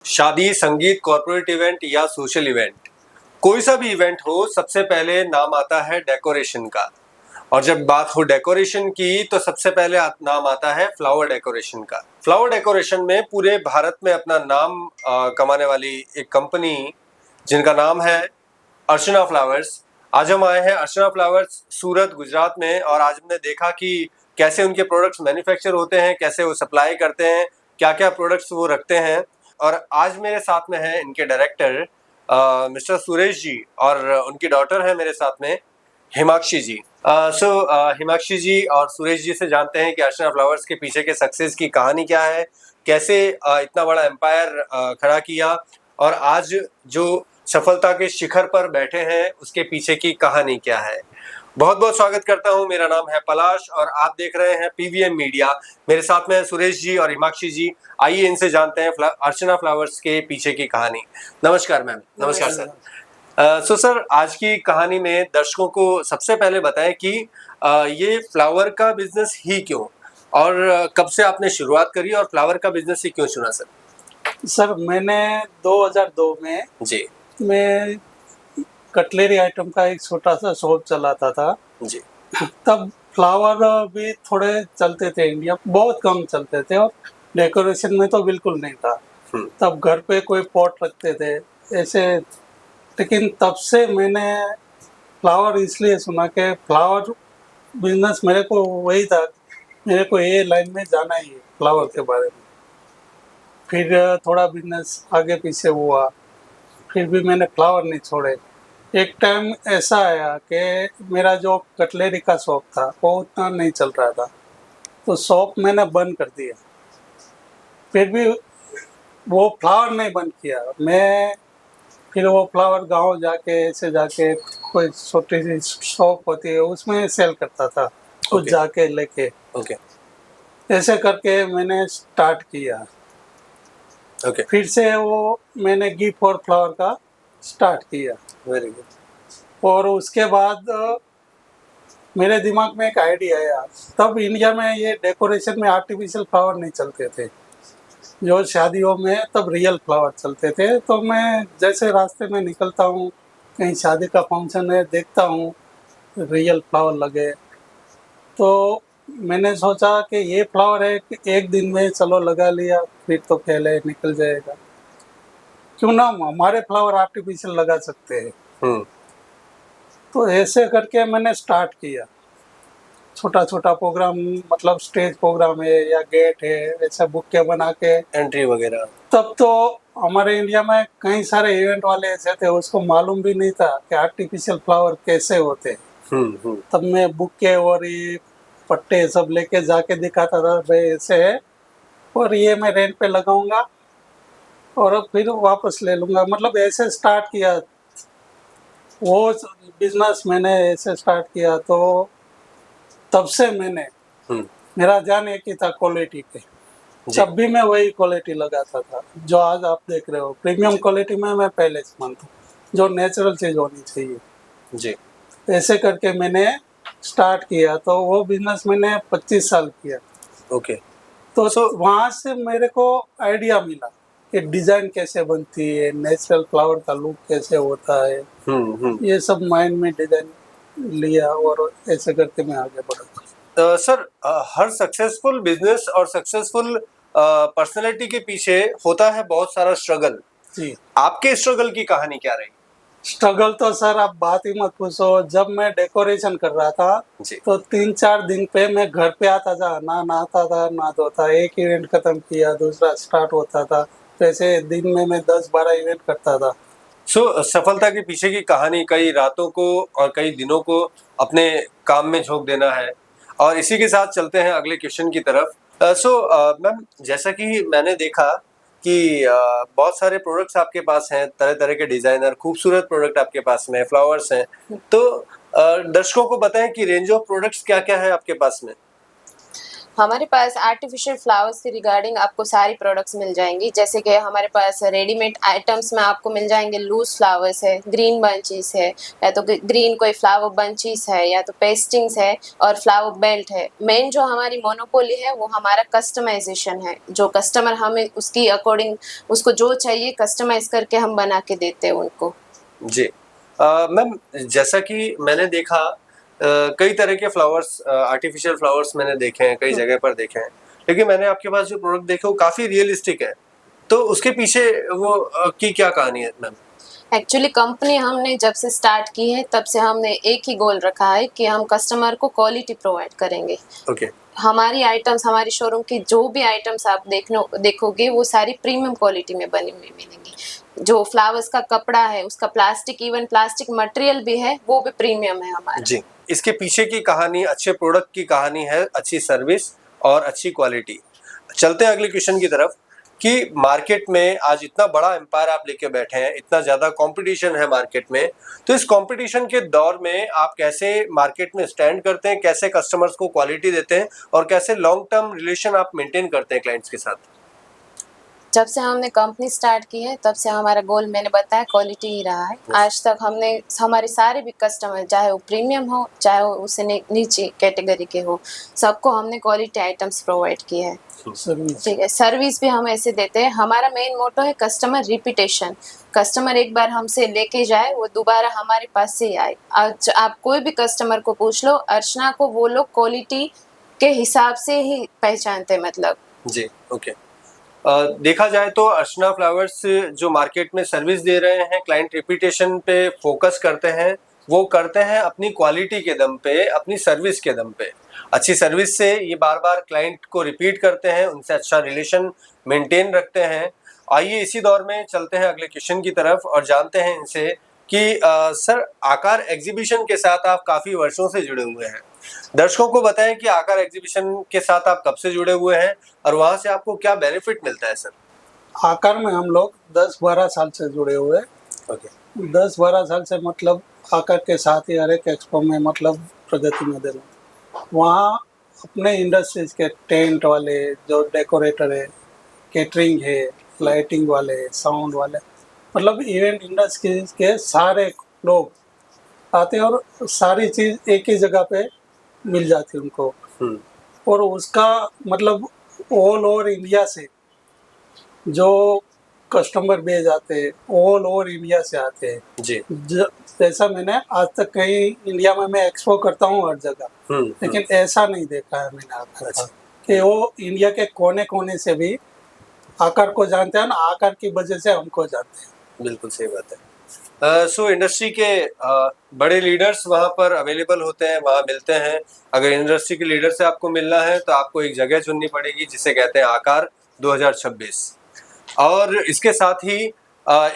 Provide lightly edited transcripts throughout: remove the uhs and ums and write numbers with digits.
शादी, संगीत, corporate event या सोशल इवेंट, कोई सा भी इवेंट हो, सबसे पहले नाम आता है डेकोरेशन का। और जब बात हो डेकोरेशन की तो सबसे पहले नाम आता है फ्लावर डेकोरेशन का। फ्लावर डेकोरेशन में पूरे भारत में अपना नाम कमाने वाली एक कंपनी जिनका नाम है अर्चना फ्लावर्स। आज हम आए हैं अर्चना फ्लावर्स सूरत गुजरात में, और आज हमने देखा कि कैसे उनके प्रोडक्ट्स मैन्युफैक्चर होते हैं, कैसे वो सप्लाई करते हैं, क्या क्या प्रोडक्ट्स वो रखते हैं। और आज मेरे साथ में है इनके डायरेक्टर मिस्टर सुरेश जी, और उनकी डॉटर है मेरे साथ में हिमाक्षी जी। हिमाक्षी जी और सुरेश जी से जानते हैं कि अर्चना फ्लावर्स के पीछे के सक्सेस की कहानी क्या है, कैसे इतना बड़ा एम्पायर खड़ा किया, और आज जो सफलता के शिखर पर बैठे हैं उसके पीछे की कहानी क्या है। बहुत बहुत स्वागत करता हूं। मेरा नाम है पलाश और आप देख रहे हैं पीवीएम मीडिया। मेरे साथ में है सुरेश जी और हिमाक्षी जी। आइए इनसे जानते हैं अर्चना फ्लावर्स के पीछे की कहानी। नमस्कार मैम। नमस्कार सर। सर, आज की कहानी में दर्शकों को सबसे पहले बताएं कि ये फ्लावर का बिजनेस ही क्यों, और कब से आपने शुरुआत करी और फ्लावर का बिजनेस ही क्यों चुना सर? सर मैंने 2002 में जी मैं कटलरी आइटम का एक छोटा सा शॉप चलाता था जी। तब फ्लावर भी थोड़े चलते थे, इंडिया बहुत कम चलते थे और डेकोरेशन में तो बिल्कुल नहीं था। तब घर पे कोई पॉट रखते थे ऐसे, लेकिन तब से मैंने फ्लावर इसलिए सुना कि फ्लावर बिजनेस मेरे को वही था, मेरे को ये लाइन में जाना ही है फ्लावर के बारे में। फिर थोड़ा बिजनेस आगे पीछे हुआ, फिर भी मैंने फ्लावर नहीं छोड़े। एक टाइम ऐसा आया कि मेरा जो कटलरी का शॉप था वो उतना नहीं चल रहा था, तो शॉप मैंने बंद कर दिया। फिर भी वो फ्लावर नहीं बंद किया मैं, फिर वो फ्लावर गांव जाके ऐसे जाके कोई छोटी सी शॉप होती है उसमें सेल करता था, कुछ जाके लेके ऐसे करके मैंने स्टार्ट किया। फिर से वो मैंने गिफ्ट फॉर फ्लावर का स्टार्ट किया। Very good. और उसके बाद मेरे दिमाग में एक आइडिया आया। तब इंडिया में ये डेकोरेशन में आर्टिफिशियल फ्लावर नहीं चलते थे, जो शादियों में तब रियल फ्लावर चलते थे। तो मैं जैसे रास्ते में निकलता हूँ, कहीं शादी का फंक्शन है, देखता हूँ रियल फ्लावर लगे, तो मैंने सोचा कि ये फ्लावर है कि एक दिन में चलो लगा लिया, फिर तो पहले निकल जाएगा, क्यों ना हमारे फ्लावर आर्टिफिशियल लगा सकते हैं। तो ऐसे करके मैंने स्टार्ट किया। छोटा छोटा प्रोग्राम, मतलब स्टेज प्रोग्राम है या गेट है, ऐसा बुके बना के एंट्री वगैरह। तब तो हमारे इंडिया में कई सारे इवेंट वाले ऐसे थे, उसको मालूम भी नहीं था कि आर्टिफिशियल फ्लावर कैसे होते हैं। तब मैं बुके और ये पट्टे सब लेके जाके दिखाता था, भाई ऐसे है और ये मैं रेंट पे लगाऊंगा और फिर वापस ले लूंगा। मतलब ऐसे स्टार्ट किया वो बिजनेस, मैंने ऐसे स्टार्ट किया। तो तब से मैंने मेरा ध्यान एक ही था, क्वालिटी पे। तब भी मैं वही क्वालिटी लगाता था जो आज आप देख रहे हो। प्रीमियम क्वालिटी में मैं पहले से मानता हूँ, जो नेचुरल चीज होनी चाहिए जी। ऐसे करके मैंने स्टार्ट किया, तो वो बिजनेस मैंने 25 साल किया। तो वहाँ से मेरे को आइडिया मिला कि डिजाइन कैसे बनती है, नेचुरल फ्लावर का लुक कैसे होता है। ये सब माइंड में डिजाइन लिया और ऐसे करके मैं आगे बढ़ा। सर, हर सक्सेसफुल बिजनेस और सक्सेसफुल पर्सनैलिटी के पीछे होता है बहुत सारा स्ट्रगल जी। आपके स्ट्रगल की कहानी क्या रही? स्ट्रगल तो सर आप बात ही मत पूछो। जब मैं डेकोरेशन कर रहा था तो 3-4 दिन पे मैं घर पे आता था, ना नहाता था ना धोता। एक इवेंट खत्म किया, दूसरा स्टार्ट होता था। वैसे दिन में मैं 10-12 इवेंट करता था। सफलता के पीछे की कहानी कई रातों को और कई दिनों को अपने काम में झोंक देना है, और इसी के साथ चलते हैं अगले क्वेश्चन की तरफ। मैम, जैसा कि मैंने देखा कि बहुत सारे प्रोडक्ट्स आपके पास हैं, तरह तरह के डिजाइनर, खूबसूरत प्रोडक्ट आपके पास में, फ्लावर्स हैं, तो दर्शकों को बताएं कि रेंज ऑफ प्रोडक्ट्स क्या क्या है आपके पास में। हमारे पास आर्टिफिशियल फ्लावर्स के रिगार्डिंग आपको सारी प्रोडक्ट्स मिल जाएंगी, जैसे कि हमारे पास रेडीमेड आइटम्स में आपको मिल जाएंगे लूज फ्लावर्स है, ग्रीन बंचीज है, या तो ग्रीन कोई फ्लावर बंचीज है, या तो पेस्टिंग्स है और फ्लावर बेल्ट है। मेन जो हमारी मोनोपोली है वो हमारा कस्टमाइजेशन है, जो कस्टमर हमें उसकी अकॉर्डिंग उसको जो चाहिए कस्टमाइज करके हम बना के देते हैं उनको। जी मैम, जैसा कि मैंने देखा कई तरह के फ्लावर्स, आर्टिफिशियल फ्लावर्स मैंने देखे हैं, कई जगह पर देखे हैं, लेकिन मैंने आपके पास जो प्रोडक्ट देखे वो काफी रियलिस्टिक है। तो उसके पीछे वो की क्या कहानी है मैम? एक्चुअली कंपनी हमने जब से स्टार्ट की है तब से हमने एक ही गोल रखा है कि हम कस्टमर को क्वालिटी प्रोवाइड करेंगे। ओके। हमारी आइटम्स, हमारी शोरूम की जो भी आइटम्स आप देखोगे वो सारी प्रीमियम क्वालिटी में बनी हुई मिलेंगी। जो फ्लावर्स का कपड़ा है उसका प्लास्टिक, इवन प्लास्टिक मटेरियल भी है वो भी प्रीमियम है हमारा। जी, इसके पीछे की कहानी, अच्छे प्रोडक्ट की कहानी है, अच्छी सर्विस और अच्छी क्वालिटी। चलते हैं अगले क्वेश्चन की तरफ कि मार्केट में आज इतना बड़ा एम्पायर आप लेके बैठे हैं, इतना ज़्यादा कंपटीशन है मार्केट में, तो इस कंपटीशन के दौर में आप कैसे मार्केट में स्टैंड करते हैं, कैसे कस्टमर्स को क्वालिटी देते हैं और कैसे लॉन्ग टर्म रिलेशन आप मेंटेन करते हैं क्लाइंट्स के साथ? जब से हमने कंपनी स्टार्ट की है तब से हमारा गोल मैंने बताया क्वालिटी ही रहा है। आज तक हमने हमारे सारे भी कस्टमर, चाहे वो प्रीमियम हो चाहे वो उससे नीचे कैटेगरी के हो, सबको हमने क्वालिटी आइटम्स प्रोवाइड किए हैं। ठीक है, सर्विस भी हम ऐसे देते हैं। हमारा मेन मोटो है कस्टमर रिपीटेशन। कस्टमर एक बार हमसे लेके जाए वो दोबारा हमारे पास से ही आए। आज आप कोई भी कस्टमर को पूछ लो, अर्चना को वो लोग क्वालिटी के हिसाब से ही पहचानते, मतलब। जी, ओके। देखा जाए तो अर्चना फ्लावर्स जो मार्केट में सर्विस दे रहे हैं, क्लाइंट रिपीटेशन पे फोकस करते हैं, वो करते हैं अपनी क्वालिटी के दम पे, अपनी सर्विस के दम पे। अच्छी सर्विस से ये बार बार क्लाइंट को रिपीट करते हैं, उनसे अच्छा रिलेशन मेंटेन रखते हैं। आइए इसी दौर में चलते हैं अगले क्वेश्चन की तरफ और जानते हैं इनसे कि सर, आकार एग्जीबिशन के साथ आप काफ़ी वर्षों से जुड़े हुए हैं। दर्शकों को बताएं कि आकार एग्जीबिशन के साथ आप कब से जुड़े हुए हैं और वहां से आपको क्या बेनिफिट मिलता है सर? आकार में हम लोग 10-12 साल से जुड़े हुए हैं। ओके। 10-12 साल से मतलब आकार के साथ ही हर एक एक्सपो में मतलब प्रगति नगर वहाँ अपने इंडस्ट्रीज के टेंट वाले, जो डेकोरेटर है, केटरिंग है, लाइटिंग वाले, साउंड वाले, मतलब इवेंट इंडस्ट्रीज के सारे लोग आते हैं और सारी चीज़ एक ही जगह पे मिल जाती है उनको। और उसका मतलब ऑल ओवर इंडिया से जो कस्टमर बेच आते हैं ऑल ओवर इंडिया से आते हैं। जी। जैसा मैंने आज तक कहीं इंडिया में मैं एक्सपो करता हूँ हर जगह, लेकिन ऐसा नहीं देखा है मैंने आकार का कि वो इंडिया के कोने कोने से भी आकार को जानते हैं, आकार की वजह से हमको जानते हैं। बिल्कुल सही बात है। सो इंडस्ट्री के बड़े लीडर्स वहाँ पर अवेलेबल होते हैं, वहाँ मिलते हैं। अगर इंडस्ट्री के लीडर से आपको मिलना है तो आपको एक जगह चुननी पड़ेगी जिसे कहते हैं आकार 2026, और इसके साथ ही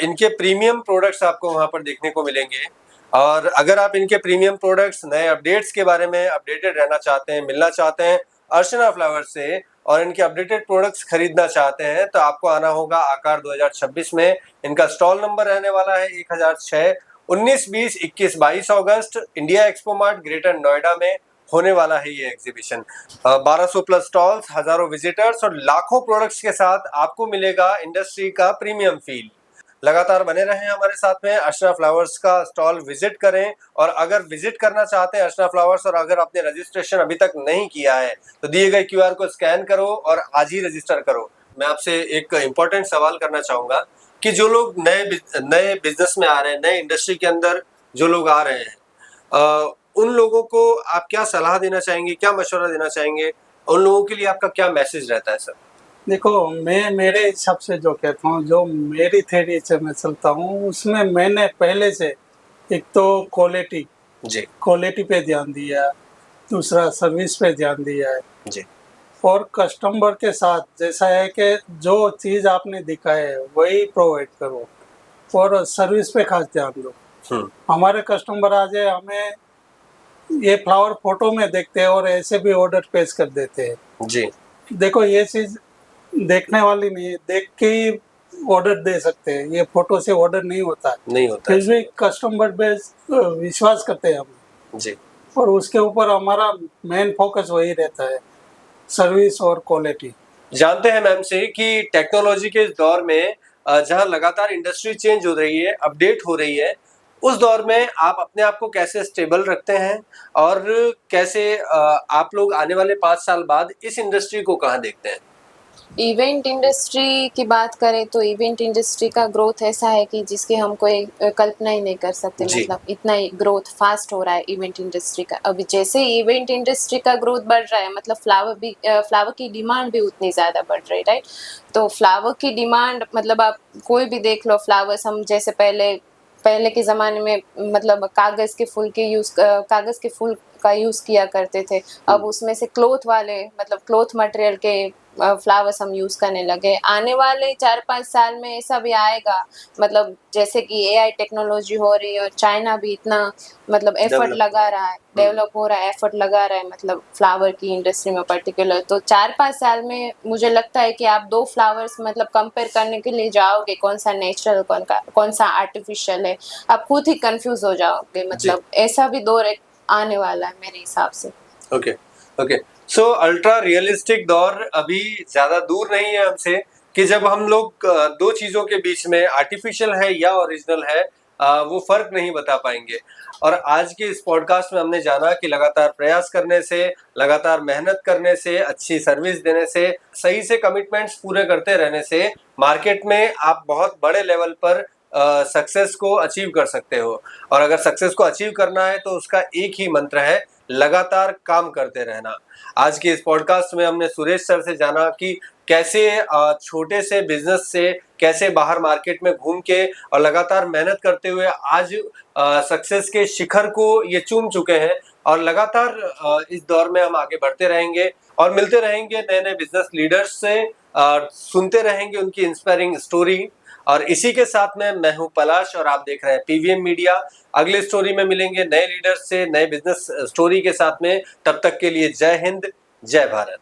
इनके प्रीमियम प्रोडक्ट्स आपको वहाँ पर देखने को मिलेंगे। और अगर आप इनके प्रीमियम प्रोडक्ट्स, नए अपडेट्स के बारे में अपडेटेड रहना चाहते हैं, मिलना चाहते हैं अर्चना फ्लावर्स से और इनके अपडेटेड प्रोडक्ट्स खरीदना चाहते हैं, तो आपको आना होगा आकार 2026 में। इनका स्टॉल नंबर रहने वाला है 1006, 19, 20, 21, 22 अगस्त India expo mart greater Noida में होने वाला है ये एग्जीबिशन। 1200 प्लस स्टॉल्स, हजारों विजिटर्स और लाखों प्रोडक्ट्स के साथ आपको मिलेगा इंडस्ट्री का प्रीमियम फील। लगातार बने रहें हमारे साथ में, अर्चना फ्लावर्स का स्टॉल विजिट करें। और अगर विजिट करना चाहते हैं अर्चना फ्लावर्स और अगर आपने रजिस्ट्रेशन अभी तक नहीं किया है तो दिए गए QR को स्कैन करो और आज ही रजिस्टर करो। मैं आपसे एक इम्पोर्टेंट सवाल करना चाहूँगा कि जो लोग नए बिजनेस में आ रहे हैं, नए इंडस्ट्री के अंदर जो लोग आ रहे हैं, उन लोगों को आप क्या सलाह देना चाहेंगे, क्या मशवरा देना चाहेंगे? उन लोगों के लिए आपका क्या मैसेज रहता है सर? देखो, मैं मेरे हिसाब से जो कहता हूँ, जो मेरी थ्योरी से मैं चलता हूँ, उसमें मैंने पहले से एक तो क्वालिटी पे ध्यान दिया, दूसरा सर्विस पे ध्यान दिया है जी। और कस्टमर के साथ जैसा है कि जो चीज़ आपने दिखाया है वही प्रोवाइड करो और सर्विस पे खास ध्यान दो। हमारे कस्टमर आ जाए, हमें ये फ्लावर फोटो में देखते हैं और ऐसे भी ऑर्डर पेश कर देते हैं। जी। देखो, ये चीज़ देखने वाली नहीं है, देख के ही ऑर्डर दे सकते हैं, ये फोटो से ऑर्डर नहीं होता फिर भी कस्टमर बेस विश्वास करते हैं हम जी, और उसके ऊपर हमारा मेन फोकस वही रहता है। सर्विस और क्वालिटी। जानते हैं मैम से कि टेक्नोलॉजी के इस दौर में जहां लगातार इंडस्ट्री चेंज हो रही है, अपडेट हो रही है, उस दौर में आप अपने आप को कैसे स्टेबल रखते हैं और कैसे आप लोग आने वाले 5 साल बाद इस इंडस्ट्री को कहाँ देखते हैं? इवेंट इंडस्ट्री की बात करें तो इवेंट इंडस्ट्री का ग्रोथ ऐसा है कि जिसकी हम कोई कल्पना ही नहीं कर सकते। जी। मतलब इतना ही ग्रोथ फास्ट हो रहा है इवेंट इंडस्ट्री का। अभी जैसे इवेंट इंडस्ट्री का ग्रोथ बढ़ रहा है, मतलब फ्लावर की डिमांड भी उतनी ज़्यादा बढ़ रही है, राइट। तो फ्लावर की डिमांड, मतलब आप कोई भी देख लो फ्लावर्स, हम जैसे पहले के ज़माने में मतलब कागज़ के फूल का यूज़ किया करते थे। अब उसमें से क्लॉथ वाले, मतलब क्लॉथ मटेरियल के फ्लावर्स हम यूज़ करने लगे। आने वाले 4-5 साल में ऐसा भी आएगा, मतलब जैसे कि एआई टेक्नोलॉजी हो रही है और चाइना भी इतना मतलब एफर्ट लगा रहा है, डेवलप हो रहा है, एफर्ट लगा रहा है, मतलब फ्लावर की इंडस्ट्री में पर्टिकुलर। तो 4-5 साल में मुझे लगता है कि आप 2 फ्लावर्स मतलब कंपेयर करने के लिए जाओगे, कौन सा नेचुरल कौन सा आर्टिफिशियल है, आप खुद ही कंफ्यूज हो जाओगे। मतलब ऐसा भी दौर एक आने वाला है मेरे हिसाब से। Okay, okay. So ultra realistic दौर अभी ज्यादा दूर नहीं है हमसे कि जब हम लोग दो चीजों के बीच में आर्टिफिशियल है या ओरिजिनल है वो फर्क नहीं बता पाएंगे। और आज के इस पॉडकास्ट में हमने जाना कि लगातार प्रयास करने से, लगातार मेहनत करने से, अच्छी सर्विस देने से, सही से कमिटमेंट्स पूरे करते रहने से मार्केट में आप बहुत बड़े लेवल पर सक्सेस को अचीव कर सकते हो। और अगर सक्सेस को अचीव करना है तो उसका एक ही मंत्र है, लगातार काम करते रहना। आज के इस पॉडकास्ट में हमने सुरेश सर से जाना कि कैसे छोटे से बिजनेस से कैसे बाहर मार्केट में घूम के और लगातार मेहनत करते हुए आज सक्सेस के शिखर को ये चूम चुके हैं। और लगातार इस दौर में हम आगे बढ़ते रहेंगे और मिलते रहेंगे नए नए बिजनेस लीडर्स से, सुनते रहेंगे उनकी इंस्पायरिंग स्टोरी। और इसी के साथ में मैं हूं पलाश और आप देख रहे हैं पीवीएम मीडिया। अगले स्टोरी में मिलेंगे नए लीडर्स से, नए बिजनेस स्टोरी के साथ में। तब तक के लिए जय हिंद, जय भारत।